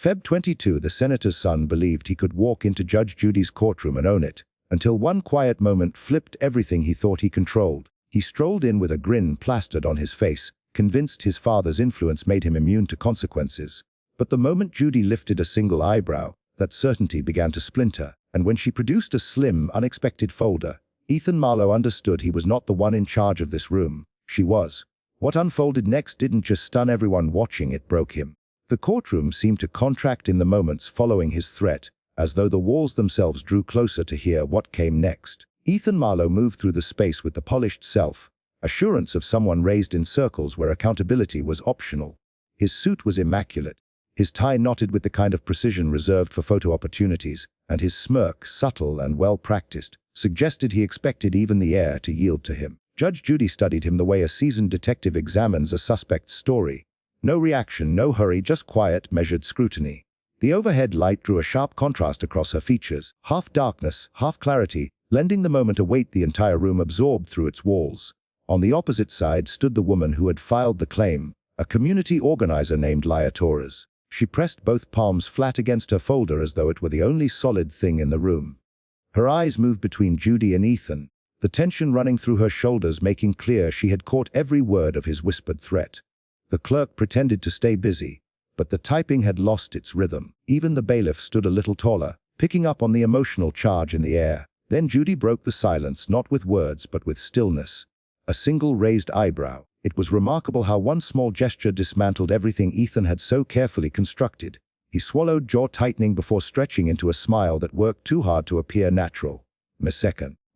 Feb 22, the senator's son believed he could walk into Judge Judy's courtroom and own it, until one quiet moment flipped everything he thought he controlled. He strolled in with a grin plastered on his face, convinced his father's influence made him immune to consequences. But the moment Judy lifted a single eyebrow, that certainty began to splinter, and when she produced a slim, unexpected folder, Ethan Marlowe understood he was not the one in charge of this room. She was. What unfolded next didn't just stun everyone watching, it broke him. The courtroom seemed to contract in the moments following his threat, as though the walls themselves drew closer to hear what came next. Ethan Marlowe moved through the space with the polished self-assurance of someone raised in circles where accountability was optional. His suit was immaculate, his tie knotted with the kind of precision reserved for photo opportunities, and his smirk, subtle and well-practiced, suggested he expected even the air to yield to him. Judge Judy studied him the way a seasoned detective examines a suspect's story. No reaction, no hurry, just quiet, measured scrutiny. The overhead light drew a sharp contrast across her features, half darkness, half clarity, lending the moment a weight the entire room absorbed through its walls. On the opposite side stood the woman who had filed the claim, a community organizer named Leah Torres. She pressed both palms flat against her folder as though it were the only solid thing in the room. Her eyes moved between Judy and Ethan, the tension running through her shoulders making clear she had caught every word of his whispered threat. The clerk pretended to stay busy, but the typing had lost its rhythm. Even the bailiff stood a little taller, picking up on the emotional charge in the air. Then Judy broke the silence, not with words but with stillness. A single raised eyebrow. It was remarkable how one small gesture dismantled everything Ethan had so carefully constructed. He swallowed, jaw tightening before stretching into a smile that worked too hard to appear natural. "Miss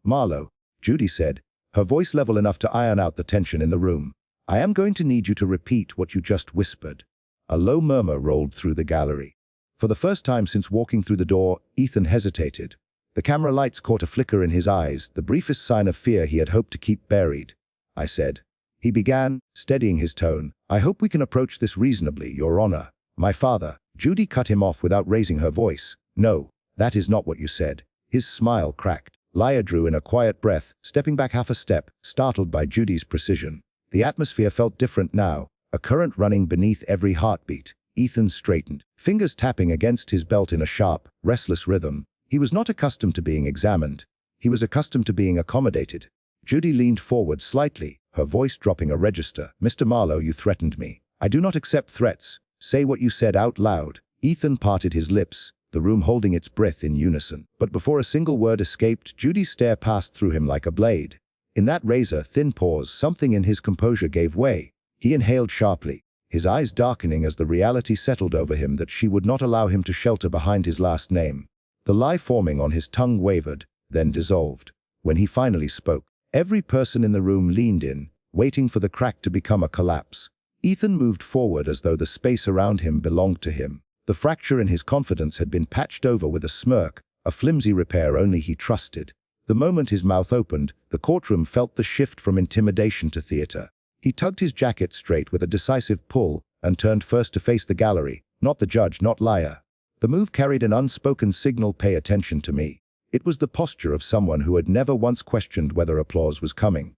Marlowe," Judy said, her voice level enough to iron out the tension in the room. "I am going to need you to repeat what you just whispered." A low murmur rolled through the gallery. For the first time since walking through the door, Ethan hesitated. The camera lights caught a flicker in his eyes, the briefest sign of fear he had hoped to keep buried. "I said," he began, steadying his tone, "I hope we can approach this reasonably, Your Honor." "My father." Judy cut him off without raising her voice. "No, that is not what you said." His smile cracked. Leah drew in a quiet breath, stepping back half a step, startled by Judy's precision. The atmosphere felt different now, a current running beneath every heartbeat. Ethan straightened, fingers tapping against his belt in a sharp, restless rhythm. He was not accustomed to being examined. He was accustomed to being accommodated. Judy leaned forward slightly, her voice dropping a register. "Mr. Marlowe, you threatened me. I do not accept threats. Say what you said out loud." Ethan parted his lips, the room holding its breath in unison. But before a single word escaped, Judy's stare passed through him like a blade. In that razor-thin pause, something in his composure gave way. He inhaled sharply, his eyes darkening as the reality settled over him that she would not allow him to shelter behind his last name. The lie forming on his tongue wavered, then dissolved. When he finally spoke, every person in the room leaned in, waiting for the crack to become a collapse. Ethan moved forward as though the space around him belonged to him. The fracture in his confidence had been patched over with a smirk, a flimsy repair only he trusted. The moment his mouth opened, the courtroom felt the shift from intimidation to theater. He tugged his jacket straight with a decisive pull and turned first to face the gallery, not the judge, not Leah. The move carried an unspoken signal: pay attention to me. It was the posture of someone who had never once questioned whether applause was coming.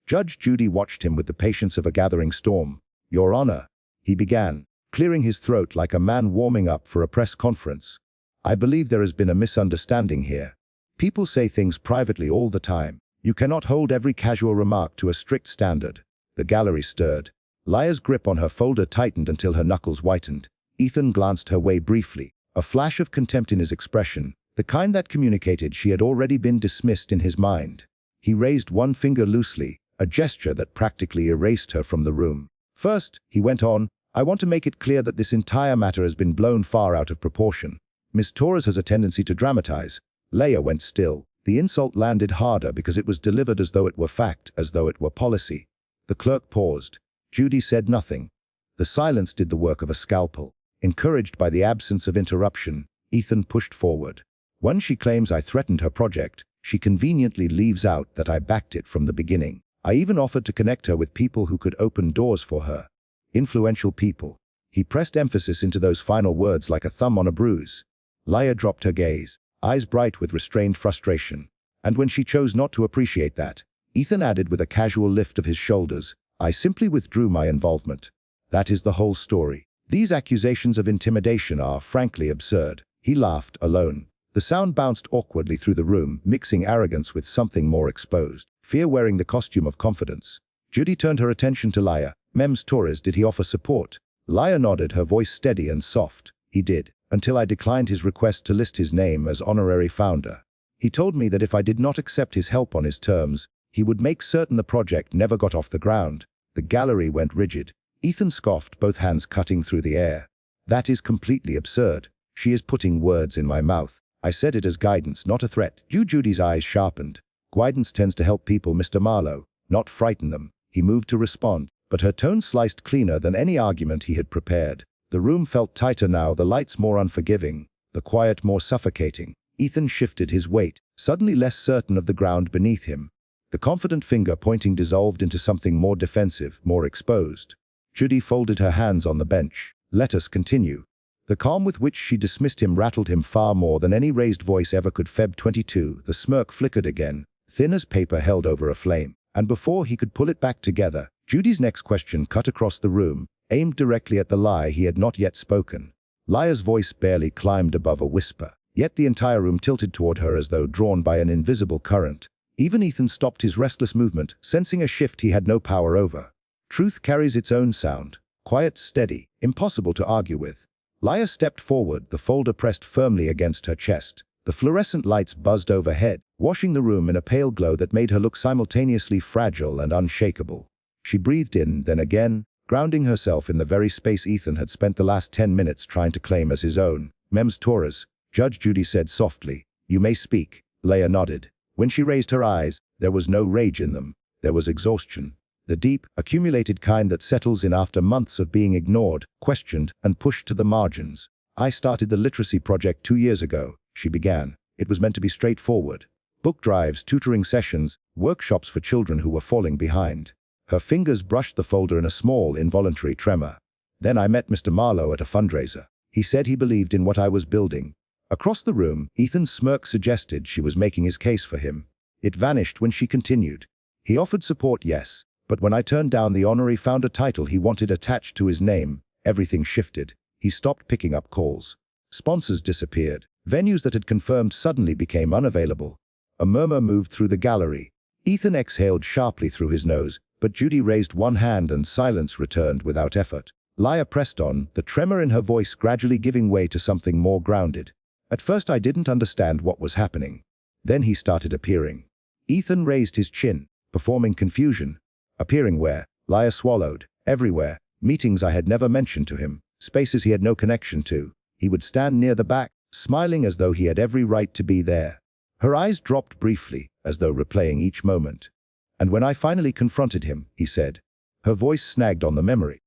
Judge Judy watched him with the patience of a gathering storm. "Your Honor," he began, clearing his throat like a man warming up for a press conference. "I believe there has been a misunderstanding here. People say things privately all the time. You cannot hold every casual remark to a strict standard." The gallery stirred. Leah's grip on her folder tightened until her knuckles whitened. Ethan glanced her way briefly, a flash of contempt in his expression, the kind that communicated she had already been dismissed in his mind. He raised one finger loosely, a gesture that practically erased her from the room. "First," he went on, "I want to make it clear that this entire matter has been blown far out of proportion. Miss Torres has a tendency to dramatize." Leah went still. The insult landed harder because it was delivered as though it were fact, as though it were policy. The clerk paused. Judy said nothing. The silence did the work of a scalpel. Encouraged by the absence of interruption, Ethan pushed forward. "Once she claims I threatened her project, she conveniently leaves out that I backed it from the beginning. I even offered to connect her with people who could open doors for her. Influential people." He pressed emphasis into those final words like a thumb on a bruise. Leah dropped her gaze, eyes bright with restrained frustration. And when she chose not to appreciate that, Ethan added with a casual lift of his shoulders, "I simply withdrew my involvement. That is the whole story." These accusations of intimidation are frankly absurd." He laughed, alone. The sound bounced awkwardly through the room, mixing arrogance with something more exposed. Fear wearing the costume of confidence. Judy turned her attention to Laya. "Mems Torres, did he offer support?" Laya nodded, her voice steady and soft. "He did, until I declined his request to list his name as honorary founder. He told me that if I did not accept his help on his terms, he would make certain the project never got off the ground." The gallery went rigid. Ethan scoffed, both hands cutting through the air. "That is completely absurd. She is putting words in my mouth. I said it as guidance, not a threat." Judy's eyes sharpened. "Guidance tends to help people, Mr. Marlowe, not frighten them." He moved to respond, but her tone sliced cleaner than any argument he had prepared. The room felt tighter now, the lights more unforgiving, the quiet more suffocating. Ethan shifted his weight, suddenly less certain of the ground beneath him. The confident finger pointing dissolved into something more defensive, more exposed. Judy folded her hands on the bench. "Let us continue." The calm with which she dismissed him rattled him far more than any raised voice ever could. Feb 22, the smirk flickered again, thin as paper held over a flame. And before he could pull it back together, Judy's next question cut across the room, aimed directly at the lie he had not yet spoken. Laya's voice barely climbed above a whisper, yet the entire room tilted toward her as though drawn by an invisible current. Even Ethan stopped his restless movement, sensing a shift he had no power over. Truth carries its own sound, quiet, steady, impossible to argue with. Laya stepped forward, the folder pressed firmly against her chest. The fluorescent lights buzzed overhead, washing the room in a pale glow that made her look simultaneously fragile and unshakable. She breathed in, then again, grounding herself in the very space Ethan had spent the last 10 minutes trying to claim as his own. "Mems Torres," Judge Judy said softly. "You may speak." Laya nodded. When she raised her eyes, there was no rage in them. There was exhaustion. The deep, accumulated kind that settles in after months of being ignored, questioned, and pushed to the margins. "I started the literacy project 2 years ago," she began. "It was meant to be straightforward. Book drives, tutoring sessions, workshops for children who were falling behind." Her fingers brushed the folder in a small, involuntary tremor. "Then I met Mr. Marlowe at a fundraiser. He said he believed in what I was building." Across the room, Ethan's smirk suggested she was making his case for him. It vanished when she continued. "He offered support, yes. But when I turned down the honorary founder title he wanted attached to his name, everything shifted. He stopped picking up calls. Sponsors disappeared. Venues that had confirmed suddenly became unavailable." A murmur moved through the gallery. Ethan exhaled sharply through his nose, but Judy raised one hand and silence returned without effort. Laya pressed on, the tremor in her voice gradually giving way to something more grounded. "At first I didn't understand what was happening. Then he started appearing." Ethan raised his chin, performing confusion. "Appearing where?" Laya swallowed. "Everywhere. Meetings I had never mentioned to him. Spaces he had no connection to. He would stand near the back, smiling as though he had every right to be there." Her eyes dropped briefly, as though replaying each moment. "And when I finally confronted him," he said. Her voice snagged on the memory.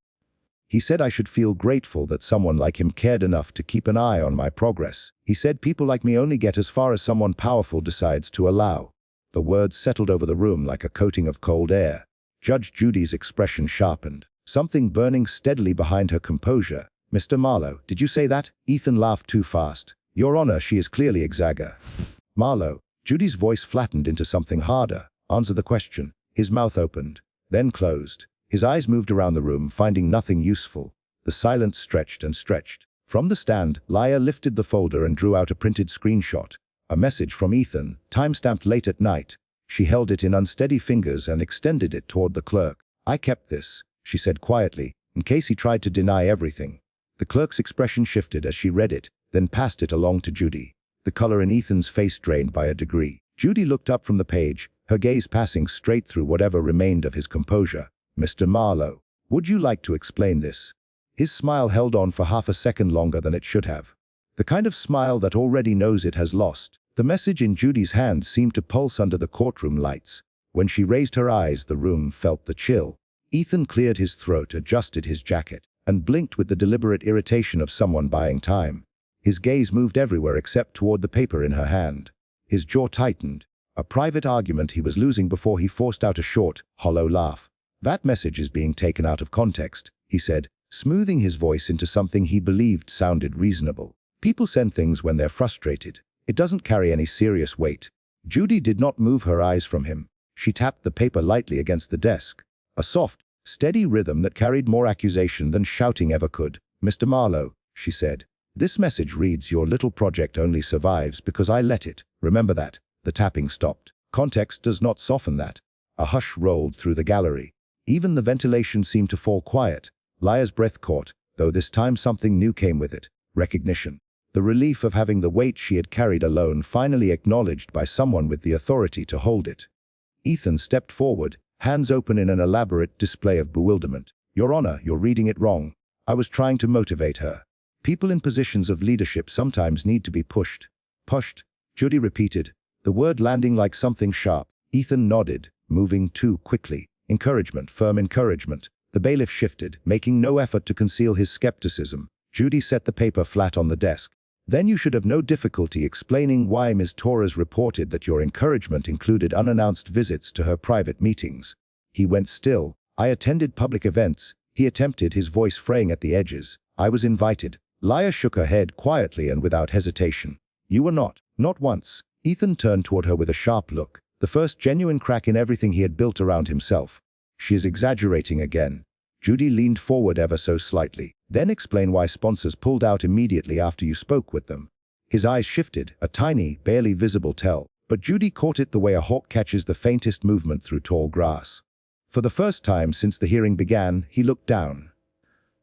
"He said I should feel grateful that someone like him cared enough to keep an eye on my progress. He said people like me only get as far as someone powerful decides to allow." The words settled over the room like a coating of cold air. Judge Judy's expression sharpened, something burning steadily behind her composure. "Mr. Marlowe, did you say that?" Ethan laughed too fast. "Your Honor, she is clearly exagger." "Marlowe." Judy's voice flattened into something harder. "Answer the question." His mouth opened, then closed. His eyes moved around the room, finding nothing useful. The silence stretched and stretched. From the stand, Laya lifted the folder and drew out a printed screenshot. A message from Ethan, time-stamped late at night. She held it in unsteady fingers and extended it toward the clerk. "I kept this," she said quietly, "in case he tried to deny everything." The clerk's expression shifted as she read it, then passed it along to Judy. The color in Ethan's face drained by a degree. Judy looked up from the page, her gaze passing straight through whatever remained of his composure. "Mr. Marlowe, would you like to explain this?" His smile held on for half a second longer than it should have. The kind of smile that already knows it has lost. The message in Judy's hand seemed to pulse under the courtroom lights. When she raised her eyes, the room felt the chill. Ethan cleared his throat, adjusted his jacket, and blinked with the deliberate irritation of someone buying time. His gaze moved everywhere except toward the paper in her hand. His jaw tightened. A private argument he was losing before he forced out a short, hollow laugh. "That message is being taken out of context," he said, smoothing his voice into something he believed sounded reasonable. "People send things when they're frustrated. It doesn't carry any serious weight." Judy did not move her eyes from him. She tapped the paper lightly against the desk. A soft, steady rhythm that carried more accusation than shouting ever could. Mr. Marlowe, she said. This message reads, your little project only survives because I let it. Remember that. The tapping stopped. Context does not soften that. A hush rolled through the gallery. Even the ventilation seemed to fall quiet. Lia's breath caught, though this time something new came with it. Recognition. The relief of having the weight she had carried alone finally acknowledged by someone with the authority to hold it. Ethan stepped forward, hands open in an elaborate display of bewilderment. Your Honor, you're reading it wrong. I was trying to motivate her. People in positions of leadership sometimes need to be pushed. Pushed, Judy repeated, the word landing like something sharp. Ethan nodded, moving too quickly. Encouragement, firm encouragement. The bailiff shifted, making no effort to conceal his skepticism. Judy set the paper flat on the desk. Then you should have no difficulty explaining why Ms. Torres reported that your encouragement included unannounced visits to her private meetings. He went still. I attended public events. He attempted, his voice fraying at the edges. I was invited. Lia shook her head quietly and without hesitation. You were not. Not once. Ethan turned toward her with a sharp look, the first genuine crack in everything he had built around himself. She is exaggerating again. Judy leaned forward ever so slightly. Then explain why sponsors pulled out immediately after you spoke with them. His eyes shifted, a tiny, barely visible tell, but Judy caught it the way a hawk catches the faintest movement through tall grass. For the first time since the hearing began, he looked down.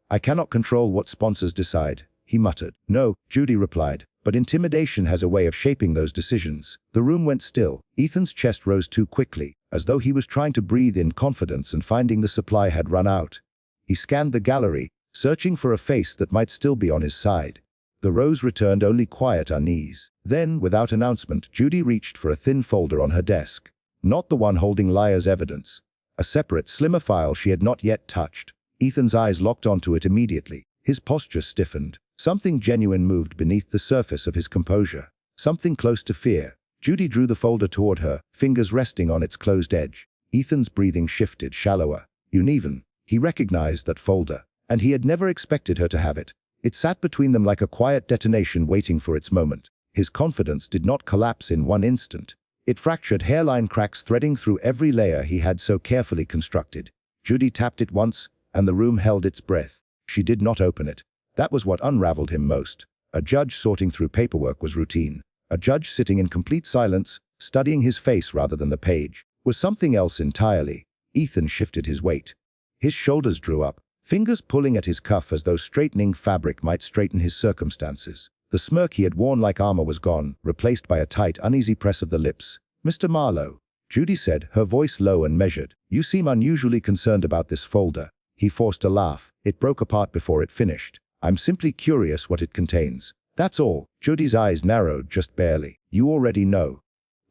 I cannot control what sponsors decide, he muttered. No, Judy replied, but intimidation has a way of shaping those decisions. The room went still. Ethan's chest rose too quickly, as though he was trying to breathe in confidence and finding the supply had run out. He scanned the gallery, searching for a face that might still be on his side. The rose returned only quiet unease. Then, without announcement, Judy reached for a thin folder on her desk. Not the one holding Lia's evidence. A separate, slimmer file she had not yet touched. Ethan's eyes locked onto it immediately. His posture stiffened. Something genuine moved beneath the surface of his composure. Something close to fear. Judy drew the folder toward her, fingers resting on its closed edge. Ethan's breathing shifted, shallower, uneven. He recognized that folder, and he had never expected her to have it. It sat between them like a quiet detonation waiting for its moment. His confidence did not collapse in one instant. It fractured, hairline cracks threading through every layer he had so carefully constructed. Judy tapped it once, and the room held its breath. She did not open it. That was what unraveled him most. A judge sorting through paperwork was routine. A judge sitting in complete silence, studying his face rather than the page, was something else entirely. Ethan shifted his weight. His shoulders drew up, fingers pulling at his cuff as though straightening fabric might straighten his circumstances. The smirk he had worn like armor was gone, replaced by a tight, uneasy press of the lips. Mr. Marlowe, Judy said, her voice low and measured. You seem unusually concerned about this folder. He forced a laugh. It broke apart before it finished. I'm simply curious what it contains. That's all. Judy's eyes narrowed just barely. You already know.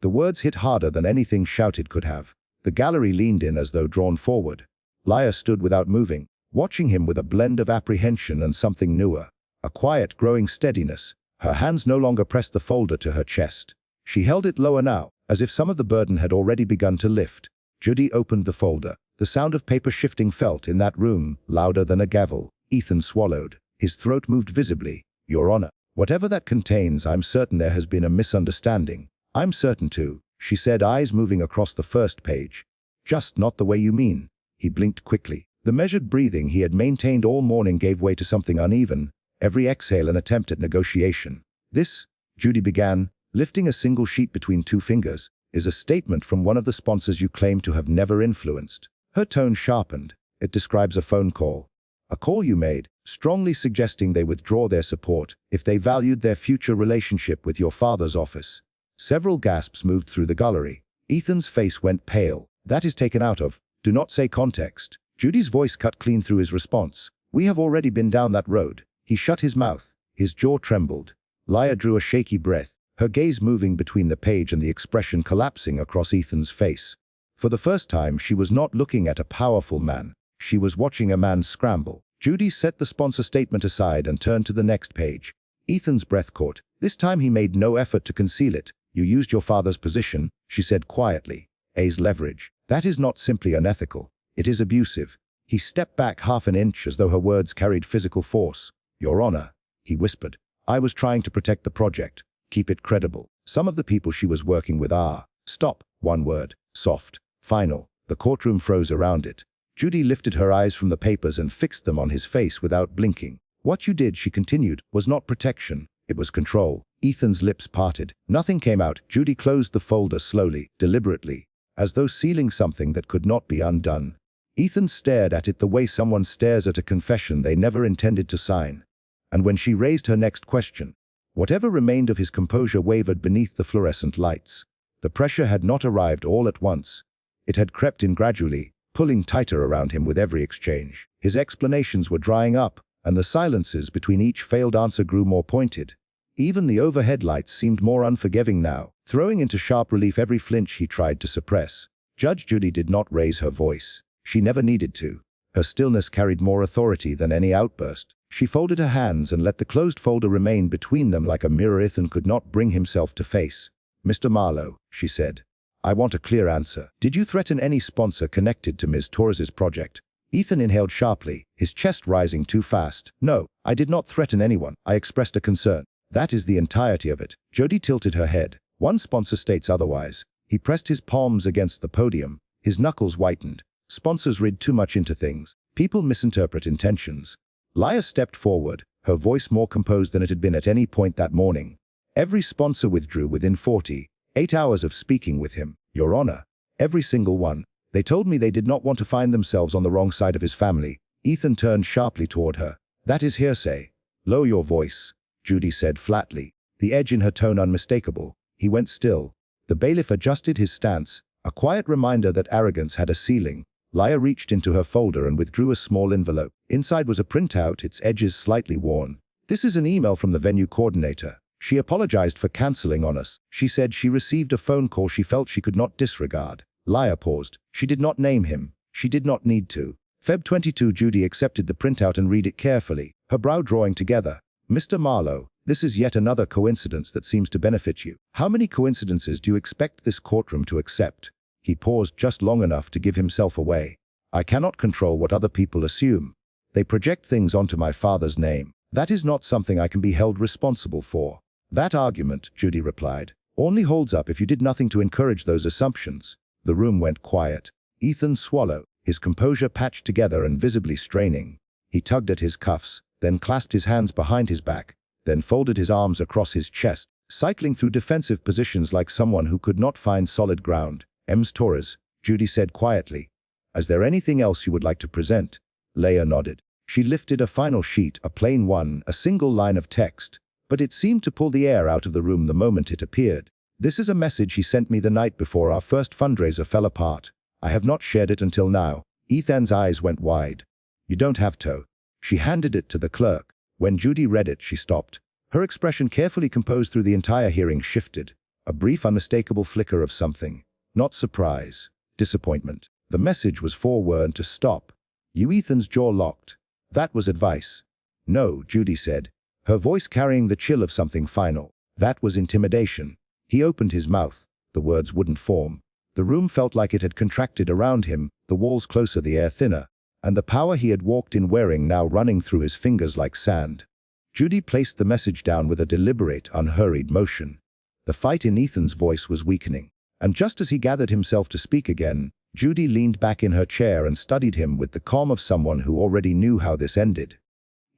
The words hit harder than anything shouted could have. The gallery leaned in as though drawn forward. Lia stood without moving, watching him with a blend of apprehension and something newer. A quiet, growing steadiness. Her hands no longer pressed the folder to her chest. She held it lower now, as if some of the burden had already begun to lift. Judy opened the folder. The sound of paper shifting felt in that room, louder than a gavel. Ethan swallowed. His throat moved visibly. Your Honor, whatever that contains, I'm certain there has been a misunderstanding. I'm certain too, she said, eyes moving across the first page. Just not the way you mean. He blinked quickly. The measured breathing he had maintained all morning gave way to something uneven, every exhale an attempt at negotiation. This, Judy began, lifting a single sheet between two fingers, is a statement from one of the sponsors you claim to have never influenced. Her tone sharpened. It describes a phone call. A call you made, strongly suggesting they withdraw their support if they valued their future relationship with your father's office. Several gasps moved through the gallery. Ethan's face went pale. That is taken out of. Do not say context. Judy's voice cut clean through his response. We have already been down that road. He shut his mouth. His jaw trembled. Lia drew a shaky breath, her gaze moving between the page and the expression collapsing across Ethan's face. For the first time, she was not looking at a powerful man. She was watching a man scramble. Judy set the sponsor statement aside and turned to the next page. Ethan's breath caught. This time he made no effort to conceal it. You used your father's position, she said quietly. A's leverage. That is not simply unethical. It is abusive. He stepped back half an inch as though her words carried physical force. Your Honor, he whispered. I was trying to protect the project. Keep it credible. Some of the people she was working with are. Stop. One word. Soft. Final. The courtroom froze around it. Judy lifted her eyes from the papers and fixed them on his face without blinking. What you did, she continued, was not protection. It was control. Ethan's lips parted. Nothing came out. Judy closed the folder slowly, deliberately, as though sealing something that could not be undone. Ethan stared at it the way someone stares at a confession they never intended to sign. And when she raised her next question, whatever remained of his composure wavered beneath the fluorescent lights. The pressure had not arrived all at once. It had crept in gradually, pulling tighter around him with every exchange. His explanations were drying up, and the silences between each failed answer grew more pointed. Even the overhead lights seemed more unforgiving now, throwing into sharp relief every flinch he tried to suppress. Judge Judy did not raise her voice. She never needed to. Her stillness carried more authority than any outburst. She folded her hands and let the closed folder remain between them like a mirror Ethan could not bring himself to face. "Mr. Marlowe," she said, "I want a clear answer. Did you threaten any sponsor connected to Ms. Torres's project?" Ethan inhaled sharply, his chest rising too fast. "No, I did not threaten anyone. I expressed a concern. That is the entirety of it." Jody tilted her head. "One sponsor states otherwise." He pressed his palms against the podium. His knuckles whitened. "Sponsors read too much into things. People misinterpret intentions." Laya stepped forward, her voice more composed than it had been at any point that morning. "Every sponsor withdrew within 48 hours of speaking with him, Your Honor. Every single one. They told me they did not want to find themselves on the wrong side of his family." Ethan turned sharply toward her. "That is hearsay." "Lower your voice," Judy said flatly, the edge in her tone unmistakable. He went still. The bailiff adjusted his stance, a quiet reminder that arrogance had a ceiling. Laya reached into her folder and withdrew a small envelope. Inside was a printout, its edges slightly worn. "This is an email from the venue coordinator. She apologized for canceling on us. She said she received a phone call she felt she could not disregard." Laya paused. She did not name him. She did not need to. Feb 22. Judy accepted the printout and read it carefully, her brow drawing together. "Mr. Marlowe, this is yet another coincidence that seems to benefit you. How many coincidences do you expect this courtroom to accept?" He paused just long enough to give himself away. "I cannot control what other people assume. They project things onto my father's name. That is not something I can be held responsible for." "That argument," Judy replied, "only holds up if you did nothing to encourage those assumptions." The room went quiet. Ethan swallowed, his composure patched together and visibly straining. He tugged at his cuffs, then clasped his hands behind his back, then folded his arms across his chest, cycling through defensive positions like someone who could not find solid ground. "Ms. Torres," Judy said quietly, "is there anything else you would like to present?" Leia nodded. She lifted a final sheet, a plain one, a single line of text, but it seemed to pull the air out of the room the moment it appeared. "This is a message he sent me the night before our first fundraiser fell apart. I have not shared it until now." Ethan's eyes went wide. "You don't have to." She handed it to the clerk. When Judy read it, she stopped. Her expression, carefully composed through the entire hearing, shifted. A brief, unmistakable flicker of something. Not surprise. Disappointment. The message was forewarned to stop. You Ethan's jaw locked. "That was advice." "No," Judy said, her voice carrying the chill of something final. "That was intimidation." He opened his mouth. The words wouldn't form. The room felt like it had contracted around him, the walls closer, the air thinner, and the power he had walked in wearing now running through his fingers like sand. Judy placed the message down with a deliberate, unhurried motion. The fight in Ethan's voice was weakening. And just as he gathered himself to speak again, Judy leaned back in her chair and studied him with the calm of someone who already knew how this ended.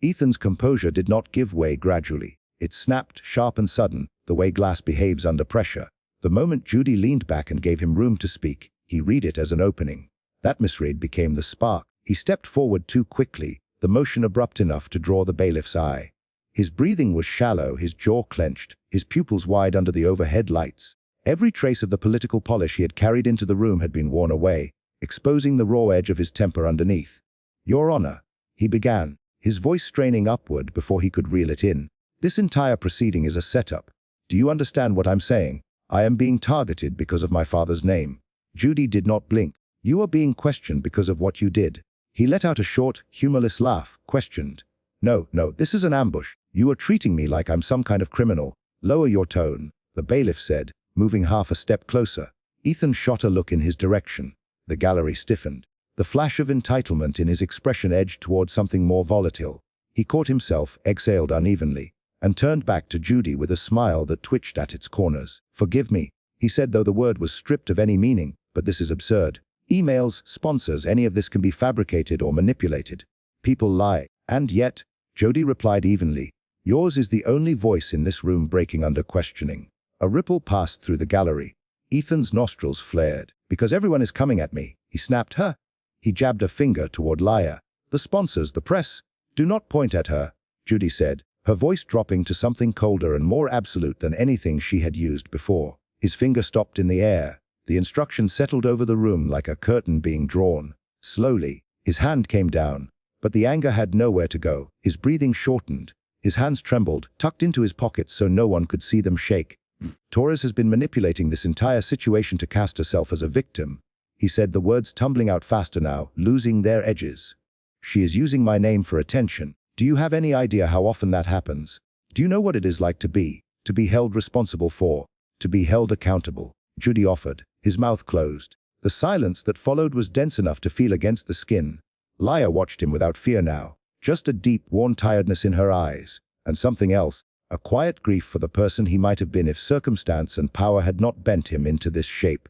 Ethan's composure did not give way gradually. It snapped, sharp and sudden, the way glass behaves under pressure. The moment Judy leaned back and gave him room to speak, he read it as an opening. That misread became the spark. He stepped forward too quickly, the motion abrupt enough to draw the bailiff's eye. His breathing was shallow, his jaw clenched, his pupils wide under the overhead lights. Every trace of the political polish he had carried into the room had been worn away, exposing the raw edge of his temper underneath. "Your Honor," he began, his voice straining upward before he could reel it in. "This entire proceeding is a setup. Do you understand what I'm saying? I am being targeted because of my father's name." Judy did not blink. "You are being questioned because of what you did." He let out a short, humorless laugh. "Questioned? No, this is an ambush. You are treating me like I'm some kind of criminal." "Lower your tone," the bailiff said, moving half a step closer. Ethan shot a look in his direction. The gallery stiffened. The flash of entitlement in his expression edged toward something more volatile. He caught himself, exhaled unevenly, and turned back to Judy with a smile that twitched at its corners. "Forgive me," he said, though the word was stripped of any meaning, "but this is absurd. Emails, sponsors, any of this can be fabricated or manipulated. People lie. And yet," Jody replied evenly. Yours is the only voice in this room breaking under questioning. A ripple passed through the gallery. Ethan's nostrils flared. Because everyone is coming at me, he snapped. Her. He jabbed a finger toward Laya. The sponsors, the press. Do not point at her, Judy said, her voice dropping to something colder and more absolute than anything she had used before. His finger stopped in the air. The instruction settled over the room like a curtain being drawn. Slowly, his hand came down, but the anger had nowhere to go. His breathing shortened. His hands trembled, tucked into his pockets so no one could see them shake. Torres has been manipulating this entire situation to cast herself as a victim, he said, the words tumbling out faster now, losing their edges. She is using my name for attention. Do you have any idea how often that happens? Do you know what it is like to be held responsible for, to be held accountable? Judy offered, his mouth closed. The silence that followed was dense enough to feel against the skin. Laya watched him without fear now, just a deep, worn tiredness in her eyes, and something else, a quiet grief for the person he might have been if circumstance and power had not bent him into this shape.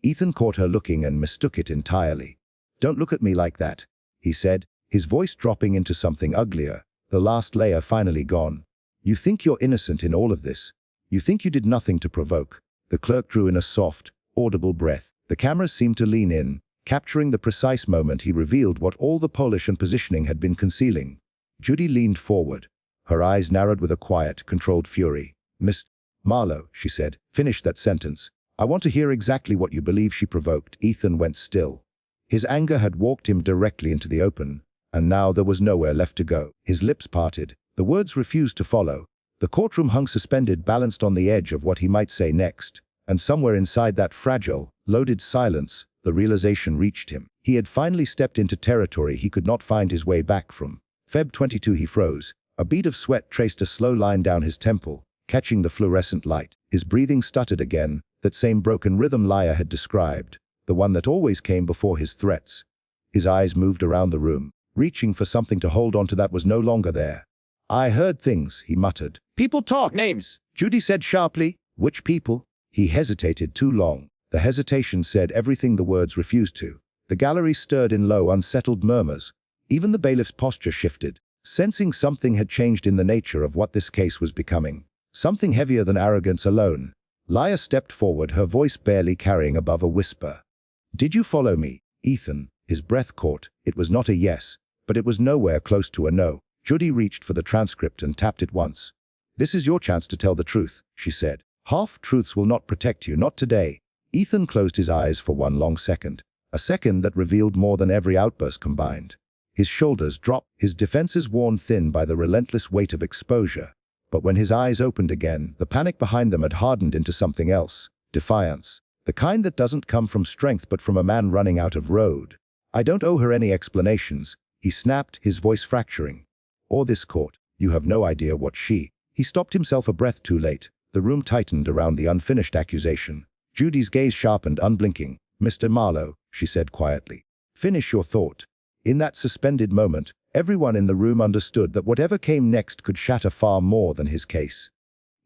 Ethan caught her looking and mistook it entirely. Don't look at me like that, he said, his voice dropping into something uglier, the last layer finally gone. You think you're innocent in all of this? You think you did nothing to provoke? The clerk drew in a soft, audible breath. The cameras seemed to lean in, capturing the precise moment he revealed what all the polish and positioning had been concealing. Judy leaned forward. Her eyes narrowed with a quiet, controlled fury. Miss Marlowe, she said, finish that sentence. I want to hear exactly what you believe she provoked. Ethan went still. His anger had walked him directly into the open, and now there was nowhere left to go. His lips parted. The words refused to follow. The courtroom hung suspended, balanced on the edge of what he might say next. And somewhere inside that fragile, loaded silence, the realization reached him. He had finally stepped into territory he could not find his way back from. Feb 22. He froze. A bead of sweat traced a slow line down his temple, catching the fluorescent light. His breathing stuttered again, that same broken rhythm Laya had described, the one that always came before his threats. His eyes moved around the room, reaching for something to hold on to that was no longer there. I heard things, he muttered. People talk. Names, Judy said sharply. Which people? He hesitated too long. The hesitation said everything the words refused to. The gallery stirred in low, unsettled murmurs. Even the bailiff's posture shifted, sensing something had changed in the nature of what this case was becoming. Something heavier than arrogance alone. Laya stepped forward, her voice barely carrying above a whisper. Did you follow me, Ethan? His breath caught. It was not a yes, but it was nowhere close to a no. Judy reached for the transcript and tapped it once. This is your chance to tell the truth, she said. Half-truths will not protect you, not today. Ethan closed his eyes for one long second, a second that revealed more than every outburst combined. His shoulders dropped, his defenses worn thin by the relentless weight of exposure. But when his eyes opened again, the panic behind them had hardened into something else, defiance. The kind that doesn't come from strength but from a man running out of road. I don't owe her any explanations, he snapped, his voice fracturing. Or this court. You have no idea what she... He stopped himself a breath too late. The room tightened around the unfinished accusation. Judy's gaze sharpened, unblinking. Mr. Marlowe, she said quietly. Finish your thought. In that suspended moment, everyone in the room understood that whatever came next could shatter far more than his case.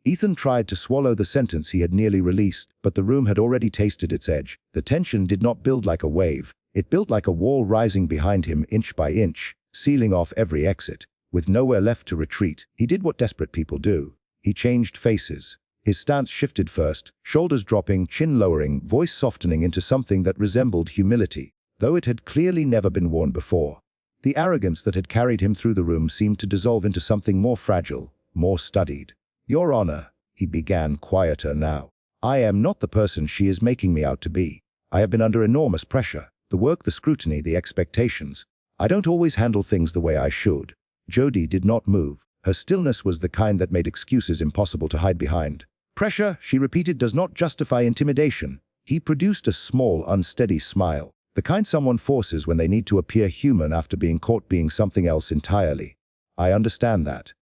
Ethan tried to swallow the sentence he had nearly released, but the room had already tasted its edge. The tension did not build like a wave. It built like a wall rising behind him inch by inch, sealing off every exit. With nowhere left to retreat, he did what desperate people do. He changed faces. His stance shifted first, shoulders dropping, chin lowering, voice softening into something that resembled humility, though it had clearly never been worn before. The arrogance that had carried him through the room seemed to dissolve into something more fragile, more studied. Your Honor, he began, quieter now. I am not the person she is making me out to be. I have been under enormous pressure. The work, the scrutiny, the expectations. I don't always handle things the way I should. Jody did not move. Her stillness was the kind that made excuses impossible to hide behind. Pressure, she repeated, does not justify intimidation. He produced a small, unsteady smile, the kind someone forces when they need to appear human after being caught being something else entirely. I understand that.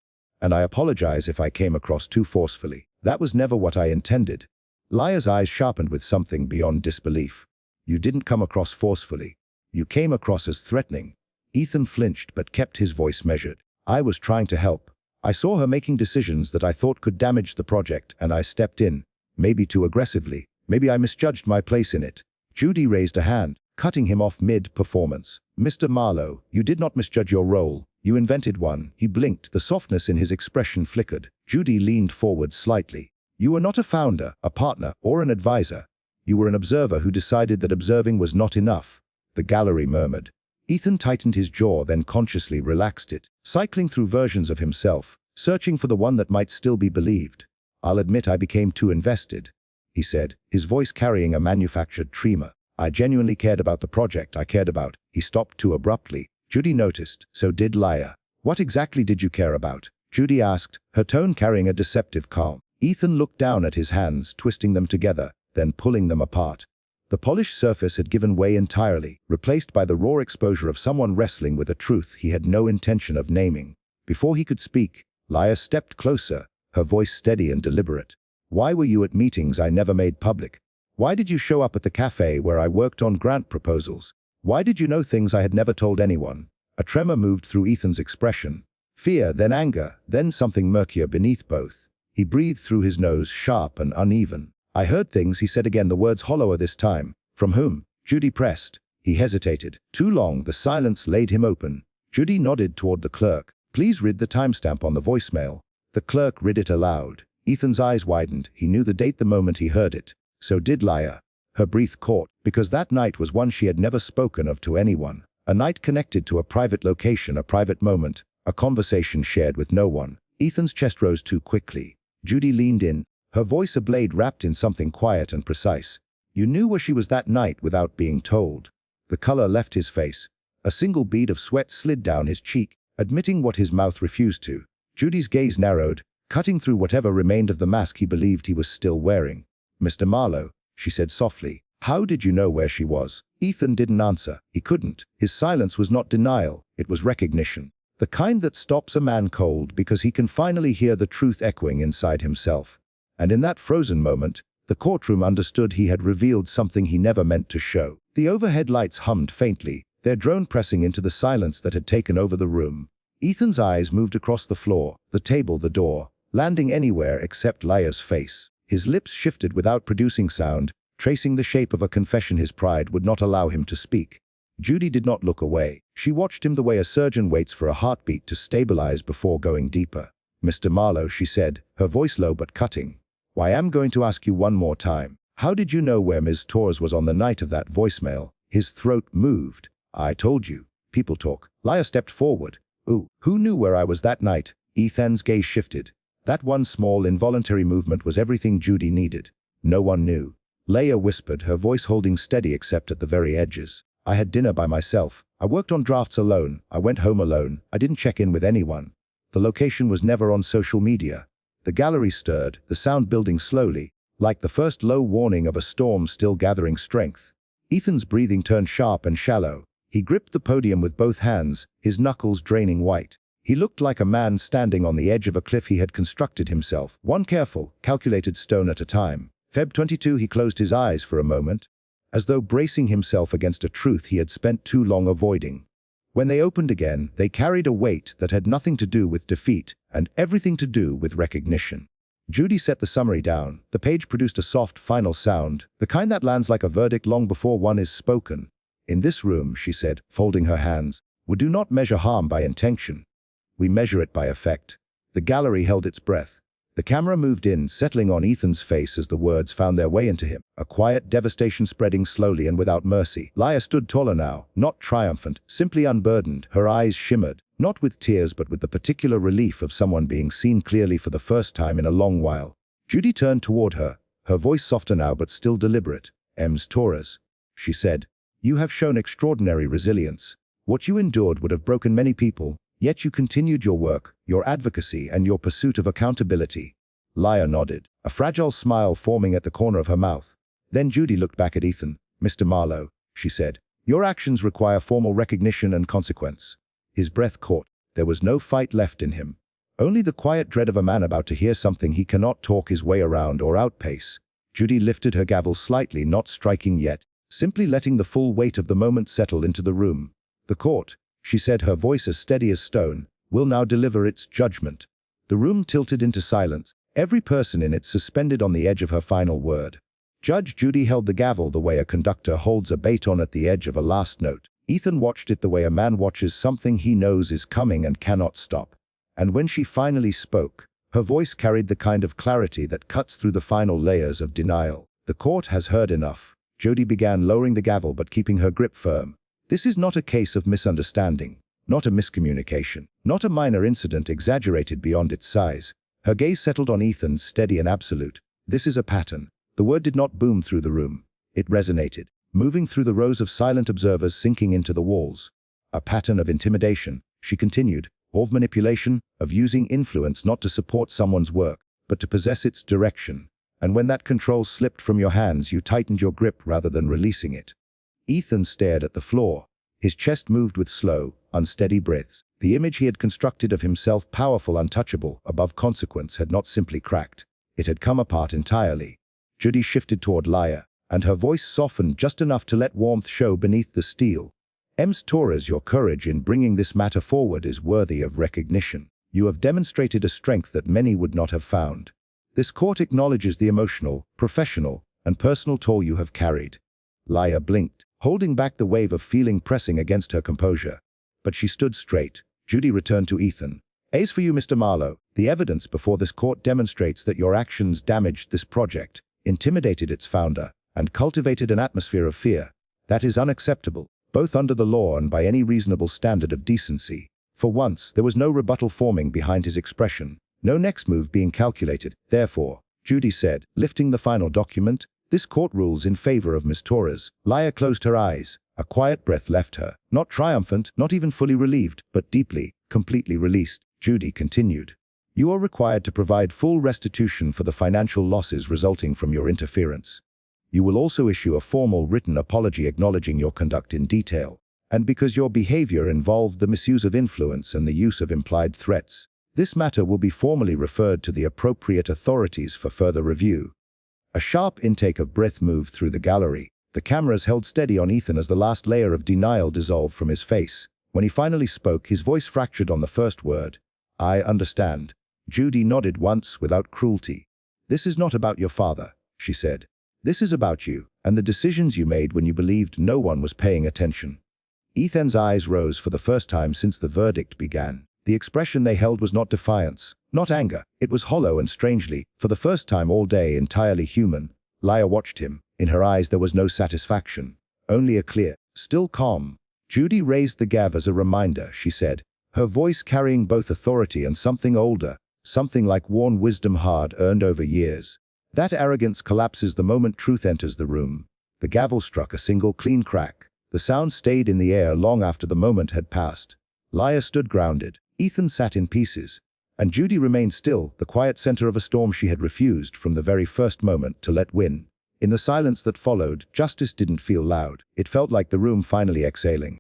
And I apologize if I came across too forcefully. That was never what I intended. Laya's eyes sharpened with something beyond disbelief. You didn't come across forcefully. You came across as threatening. Ethan flinched but kept his voice measured. I was trying to help. I saw her making decisions that I thought could damage the project, and I stepped in. Maybe too aggressively. Maybe I misjudged my place in it. Judy raised a hand, cutting him off mid-performance. Mr. Marlowe, you did not misjudge your role. You invented one. He blinked. The softness in his expression flickered. Judy leaned forward slightly. You were not a founder, a partner, or an advisor. You were an observer who decided that observing was not enough. The gallery murmured. Ethan tightened his jaw, then consciously relaxed it, cycling through versions of himself, searching for the one that might still be believed. I'll admit I became too invested, he said, his voice carrying a manufactured tremor. I genuinely cared about the project I cared about. He stopped too abruptly. Judy noticed. So did Laya. What exactly did you care about? Judy asked, her tone carrying a deceptive calm. Ethan looked down at his hands, twisting them together, then pulling them apart. The polished surface had given way entirely, replaced by the raw exposure of someone wrestling with a truth he had no intention of naming. Before he could speak, Laya stepped closer, her voice steady and deliberate. Why were you at meetings I never made public? Why did you show up at the cafe where I worked on grant proposals? Why did you know things I had never told anyone? A tremor moved through Ethan's expression. Fear, then anger, then something murkier beneath both. He breathed through his nose, sharp and uneven. I heard things, he said again, the words hollower this time. From whom? Judy pressed. He hesitated. Too long, the silence laid him open. Judy nodded toward the clerk. Please read the timestamp on the voicemail. The clerk read it aloud. Ethan's eyes widened. He knew the date the moment he heard it. So did Laya. Her breath caught, because that night was one she had never spoken of to anyone. A night connected to a private location, a private moment, a conversation shared with no one. Ethan's chest rose too quickly. Judy leaned in, her voice a blade wrapped in something quiet and precise. You knew where she was that night without being told. The color left his face. A single bead of sweat slid down his cheek, admitting what his mouth refused to. Judy's gaze narrowed, cutting through whatever remained of the mask he believed he was still wearing. Mr. Marlowe, she said softly. How did you know where she was? Ethan didn't answer. He couldn't. His silence was not denial, it was recognition. The kind that stops a man cold because he can finally hear the truth echoing inside himself. And in that frozen moment, the courtroom understood he had revealed something he never meant to show. The overhead lights hummed faintly, their drone pressing into the silence that had taken over the room. Ethan's eyes moved across the floor, the table, the door, landing anywhere except Laya's face. His lips shifted without producing sound, tracing the shape of a confession his pride would not allow him to speak. Judy did not look away. She watched him the way a surgeon waits for a heartbeat to stabilize before going deeper. Mr. Marlowe, she said, her voice low but cutting. I am going to ask you one more time. How did you know where Ms. Torres was on the night of that voicemail? His throat moved. I told you. People talk. Laya stepped forward. Ooh, who knew where I was that night? Ethan's gaze shifted. That one small, involuntary movement was everything Judy needed. No one knew. Laya whispered, her voice holding steady except at the very edges. I had dinner by myself. I worked on drafts alone. I went home alone. I didn't check in with anyone. The location was never on social media. The gallery stirred, the sound building slowly, like the first low warning of a storm still gathering strength. Ethan's breathing turned sharp and shallow. He gripped the podium with both hands, his knuckles draining white. He looked like a man standing on the edge of a cliff he had constructed himself, one careful, calculated stone at a time. Feb 22, he closed his eyes for a moment, as though bracing himself against a truth he had spent too long avoiding. When they opened again, they carried a weight that had nothing to do with defeat and everything to do with recognition. Judy set the summary down. The page produced a soft, final sound, the kind that lands like a verdict long before one is spoken. In this room, she said, folding her hands, we do not measure harm by intention. We measure it by effect. The gallery held its breath. The camera moved in, settling on Ethan's face as the words found their way into him, a quiet devastation spreading slowly and without mercy. Laya stood taller now, not triumphant, simply unburdened. Her eyes shimmered, not with tears but with the particular relief of someone being seen clearly for the first time in a long while. Judy turned toward her, her voice softer now but still deliberate. Ms. Torres, she said, you have shown extraordinary resilience. What you endured would have broken many people, yet you continued your work, your advocacy, and your pursuit of accountability. Laya nodded, a fragile smile forming at the corner of her mouth. Then Judy looked back at Ethan. Mr. Marlowe, she said, your actions require formal recognition and consequence. His breath caught. There was no fight left in him. Only the quiet dread of a man about to hear something he cannot talk his way around or outpace. Judy lifted her gavel slightly, not striking yet, simply letting the full weight of the moment settle into the room. The court, she said, her voice as steady as stone, will now deliver its judgment. The room tilted into silence, every person in it suspended on the edge of her final word. Judge Judy held the gavel the way a conductor holds a baton at the edge of a last note. Ethan watched it the way a man watches something he knows is coming and cannot stop. And when she finally spoke, her voice carried the kind of clarity that cuts through the final layers of denial. "The court has heard enough." Judy began, lowering the gavel but keeping her grip firm. "This is not a case of misunderstanding, not a miscommunication, not a minor incident exaggerated beyond its size." Her gaze settled on Ethan, steady and absolute. "This is a pattern." The word did not boom through the room. It resonated, moving through the rows of silent observers, sinking into the walls. "A pattern of intimidation," she continued, "of manipulation, of using influence not to support someone's work, but to possess its direction. And when that control slipped from your hands, you tightened your grip rather than releasing it." Ethan stared at the floor. His chest moved with slow, unsteady breaths. The image he had constructed of himself, powerful, untouchable, above consequence, had not simply cracked. It had come apart entirely. Judy shifted toward Laya, and her voice softened just enough to let warmth show beneath the steel. "Ms. Torres, your courage in bringing this matter forward is worthy of recognition. You have demonstrated a strength that many would not have found. This court acknowledges the emotional, professional, and personal toll you have carried." Laya blinked, holding back the wave of feeling pressing against her composure. But she stood straight. Judy returned to Ethan. "As for you, Mr. Marlowe, the evidence before this court demonstrates that your actions damaged this project, intimidated its founder, and cultivated an atmosphere of fear. That is unacceptable, both under the law and by any reasonable standard of decency." For once, there was no rebuttal forming behind his expression, no next move being calculated. "Therefore," Judy said, lifting the final document, "this court rules in favor of Miss Torres." Laya closed her eyes. A quiet breath left her, not triumphant, not even fully relieved, but deeply, completely released. Judy continued. "You are required to provide full restitution for the financial losses resulting from your interference. You will also issue a formal written apology acknowledging your conduct in detail. And because your behavior involved the misuse of influence and the use of implied threats, this matter will be formally referred to the appropriate authorities for further review." A sharp intake of breath moved through the gallery. The cameras held steady on Ethan as the last layer of denial dissolved from his face. When he finally spoke, his voice fractured on the first word. "I understand." Judy nodded once without cruelty. "This is not about your father," she said. "This is about you, and the decisions you made when you believed no one was paying attention." Ethan's eyes rose for the first time since the verdict began. The expression they held was not defiance, not anger. It was hollow and strangely, for the first time all day, entirely human. Laya watched him. In her eyes there was no satisfaction, only a clear, still calm. Judy raised the gavel as a reminder, she said, her voice carrying both authority and something older, something like worn wisdom hard-earned over years. "That arrogance collapses the moment truth enters the room." The gavel struck a single clean crack. The sound stayed in the air long after the moment had passed. Laya stood grounded. Ethan sat in pieces. And Judy remained still, the quiet center of a storm she had refused from the very first moment to let win. In the silence that followed, justice didn't feel loud. It felt like the room finally exhaling.